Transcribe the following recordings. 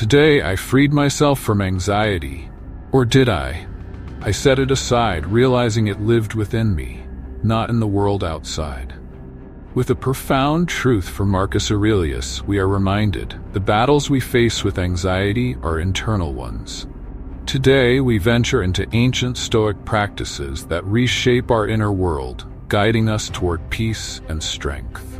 Today I freed myself from anxiety. Or did I? I set it aside, realizing it lived within me, not in the world outside. With a profound truth from Marcus Aurelius, we are reminded the battles we face with anxiety are internal ones. Today, we venture into ancient Stoic practices that reshape our inner world, guiding us toward peace and strength.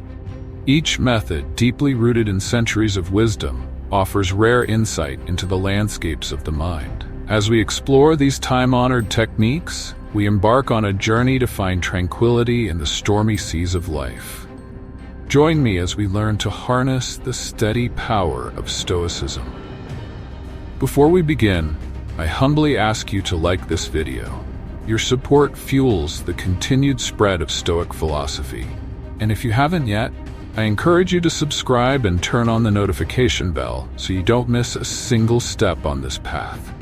Each method, deeply rooted in centuries of wisdom, offers rare insight into the landscapes of the mind. As we explore these time-honored techniques, we embark on a journey to find tranquility in the stormy seas of life. Join me as we learn to harness the steady power of Stoicism. Before we begin, I humbly ask you to like this video. Your support fuels the continued spread of Stoic philosophy. And if you haven't yet, I encourage you to subscribe and turn on the notification bell so you don't miss a single step on this path.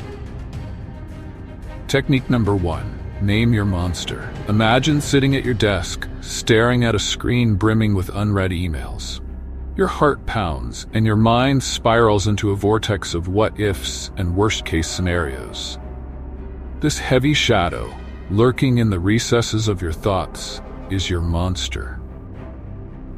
Technique number 1. Name your monster. Imagine sitting at your desk, staring at a screen brimming with unread emails. Your heart pounds, and your mind spirals into a vortex of what-ifs and worst-case scenarios. This heavy shadow, lurking in the recesses of your thoughts, is your monster.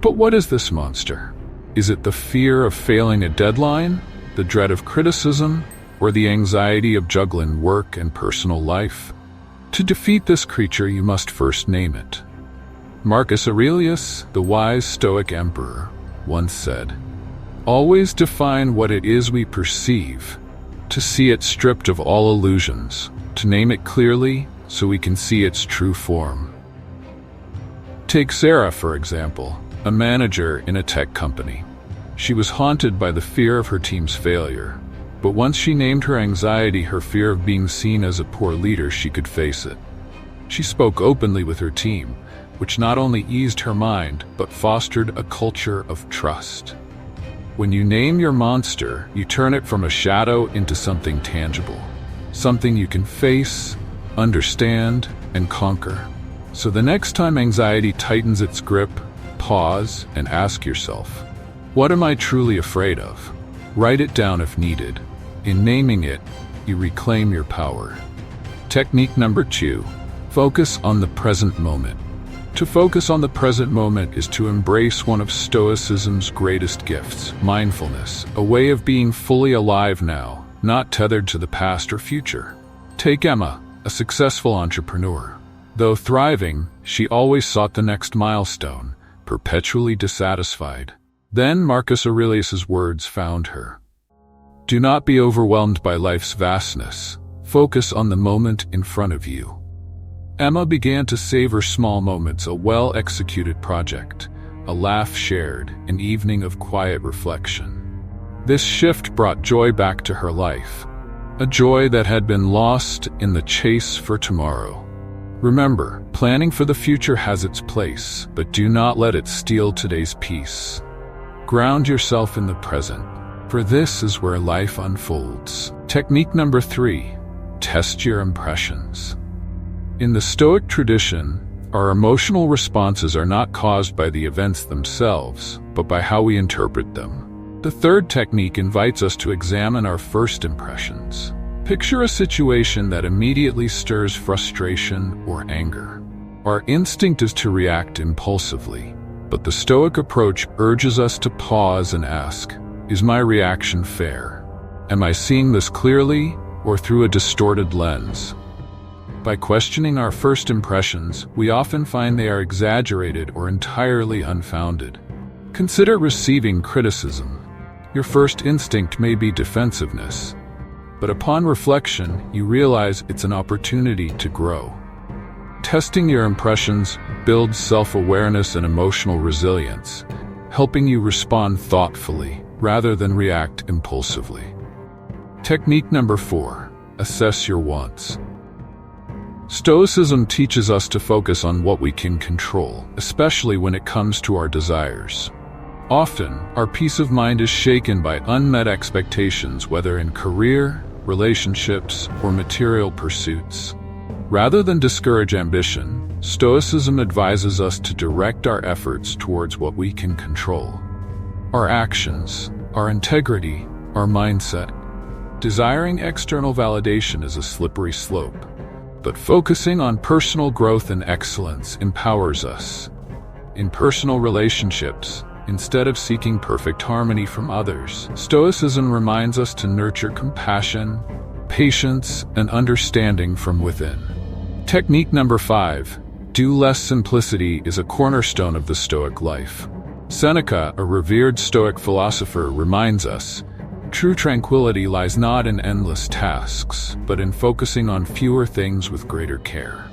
But what is this monster? Is it the fear of failing a deadline, the dread of criticism, or the anxiety of juggling work and personal life? To defeat this creature, you must first name it. Marcus Aurelius, the wise Stoic emperor, once said, "Always define what it is we perceive, to see it stripped of all illusions, to name it clearly so we can see its true form." Take Sarah, for example, a manager in a tech company. She was haunted by the fear of her team's failure, but once she named her anxiety, her fear of being seen as a poor leader, she could face it. She spoke openly with her team, which not only eased her mind, but fostered a culture of trust. When you name your monster, you turn it from a shadow into something tangible, something you can face, understand, and conquer. So the next time anxiety tightens its grip, pause and ask yourself, what am I truly afraid of? Write it down if needed. In naming it, you reclaim your power. Technique number 2. Focus on the present moment. To focus on the present moment is to embrace one of Stoicism's greatest gifts, mindfulness, a way of being fully alive now, not tethered to the past or future. Take Emma, a successful entrepreneur. Though thriving, she always sought the next milestone, perpetually dissatisfied. Then Marcus Aurelius's words found her. Do not be overwhelmed by life's vastness. Focus on the moment in front of you. Emma began to savor small moments, a well-executed project, a laugh shared, an evening of quiet reflection. This shift brought joy back to her life, a joy that had been lost in the chase for tomorrow. Remember, planning for the future has its place, but do not let it steal today's peace. Ground yourself in the present, for this is where life unfolds. Technique number 3. Test your impressions. In the Stoic tradition, our emotional responses are not caused by the events themselves, but by how we interpret them. The third technique invites us to examine our first impressions. Picture a situation that immediately stirs frustration or anger. Our instinct is to react impulsively, but the Stoic approach urges us to pause and ask, is my reaction fair? Am I seeing this clearly or through a distorted lens? By questioning our first impressions, we often find they are exaggerated or entirely unfounded. Consider receiving criticism. Your first instinct may be defensiveness, but upon reflection, you realize it's an opportunity to grow. Testing your impressions builds self-awareness and emotional resilience, helping you respond thoughtfully rather than react impulsively. Technique number 4. Assess your wants. Stoicism teaches us to focus on what we can control, especially when it comes to our desires. Often, our peace of mind is shaken by unmet expectations, whether in career, relationships, or material pursuits. Rather than discourage ambition, Stoicism advises us to direct our efforts towards what we can control. Our actions, our integrity, our mindset. Desiring external validation is a slippery slope, but focusing on personal growth and excellence empowers us. In personal relationships, instead of seeking perfect harmony from others, Stoicism reminds us to nurture compassion, patience, and understanding from within. Technique number 5. Do less. Simplicity is a cornerstone of the Stoic life. Seneca, a revered Stoic philosopher, reminds us, true tranquility lies not in endless tasks, but in focusing on fewer things with greater care.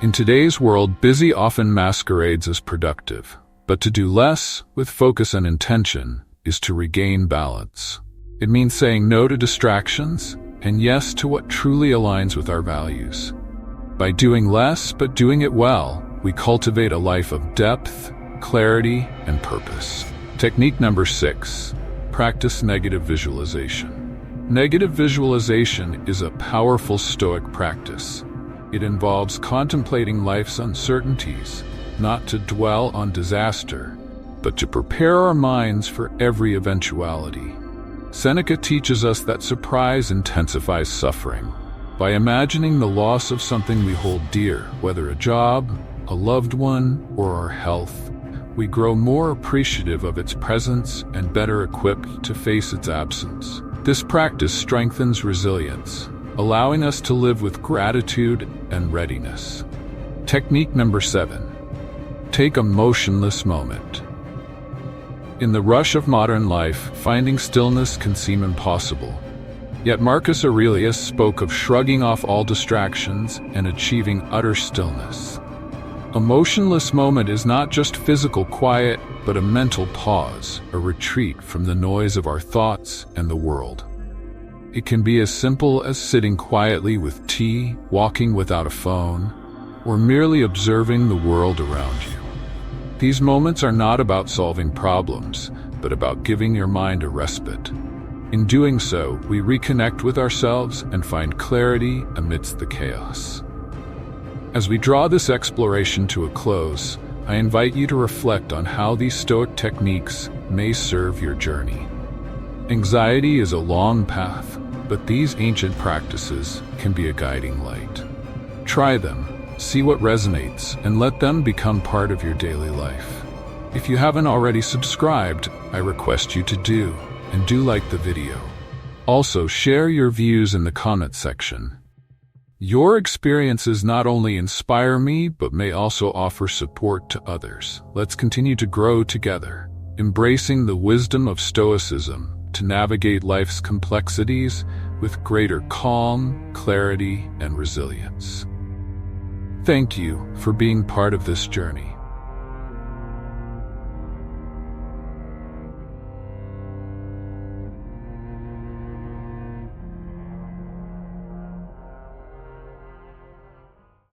In today's world, busy often masquerades as productive, but to do less with focus and intention is to regain balance. It means saying no to distractions and yes to what truly aligns with our values. By doing less but doing it well, we cultivate a life of depth, clarity, and purpose. Technique number 6. Practice negative visualization. Negative visualization is a powerful Stoic practice. It involves contemplating life's uncertainties, not to dwell on disaster, but to prepare our minds for every eventuality. Seneca teaches us that surprise intensifies suffering. By imagining the loss of something we hold dear, whether a job, a loved one, or our health, we grow more appreciative of its presence and better equipped to face its absence. This practice strengthens resilience, allowing us to live with gratitude and readiness. Technique number 7. Take a motionless moment. In the rush of modern life, finding stillness can seem impossible. Yet Marcus Aurelius spoke of shrugging off all distractions and achieving utter stillness. A motionless moment is not just physical quiet, but a mental pause, a retreat from the noise of our thoughts and the world. It can be as simple as sitting quietly with tea, walking without a phone, or merely observing the world around you. These moments are not about solving problems, but about giving your mind a respite. In doing so, we reconnect with ourselves and find clarity amidst the chaos. As we draw this exploration to a close, I invite you to reflect on how these Stoic techniques may serve your journey. Anxiety is a long path, but these ancient practices can be a guiding light. Try them, see what resonates, and let them become part of your daily life. If you haven't already subscribed, I request you to do, and do like the video. Also, share your views in the comment section. Your experiences not only inspire me, but may also offer support to others. Let's continue to grow together, embracing the wisdom of Stoicism to navigate life's complexities with greater calm, clarity, and resilience. Thank you for being part of this journey.